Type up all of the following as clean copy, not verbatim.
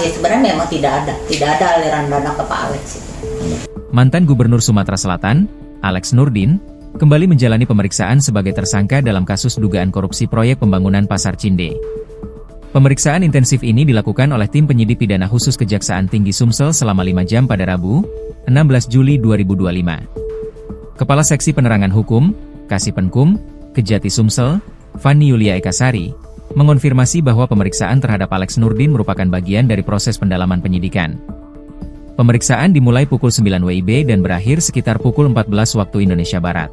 Ya, sebenarnya memang tidak ada aliran dana ke Pak Alex itu. Mantan Gubernur Sumatera Selatan, Alex Nurdin, kembali menjalani pemeriksaan sebagai tersangka dalam kasus dugaan korupsi proyek pembangunan Pasar Cinde. Pemeriksaan intensif ini dilakukan oleh tim penyidik pidana khusus Kejaksaan Tinggi Sumsel selama 5 jam pada Rabu, 16 Juli 2025. Kepala Seksi Penerangan Hukum, Kasipenkum, Kejati Sumsel, Fanny Yulia Ekasari, mengonfirmasi bahwa pemeriksaan terhadap Alex Nurdin merupakan bagian dari proses pendalaman penyidikan. Pemeriksaan dimulai pukul 9 WIB dan berakhir sekitar pukul 14 waktu Indonesia Barat.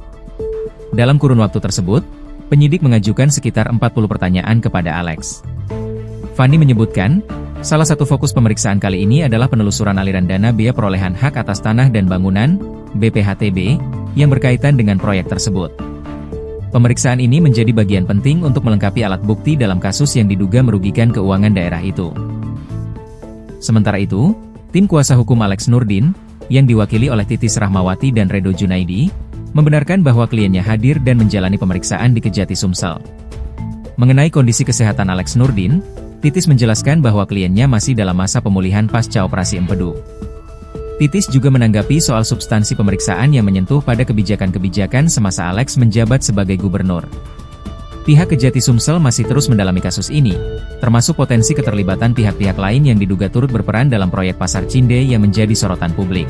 Dalam kurun waktu tersebut, penyidik mengajukan sekitar 40 pertanyaan kepada Alex. Fanny menyebutkan, salah satu fokus pemeriksaan kali ini adalah penelusuran aliran dana biaya perolehan hak atas tanah dan bangunan, BPHTB, yang berkaitan dengan proyek tersebut. Pemeriksaan ini menjadi bagian penting untuk melengkapi alat bukti dalam kasus yang diduga merugikan keuangan daerah itu. Sementara itu, tim kuasa hukum Alex Nurdin, yang diwakili oleh Titis Rahmawati dan Redo Junaidi, membenarkan bahwa kliennya hadir dan menjalani pemeriksaan di Kejati Sumsel. Mengenai kondisi kesehatan Alex Nurdin, Titis menjelaskan bahwa kliennya masih dalam masa pemulihan pasca operasi empedu. Titis juga menanggapi soal substansi pemeriksaan yang menyentuh pada kebijakan-kebijakan semasa Alex menjabat sebagai gubernur. Pihak Kejati Sumsel masih terus mendalami kasus ini, termasuk potensi keterlibatan pihak-pihak lain yang diduga turut berperan dalam proyek Pasar Cinde yang menjadi sorotan publik.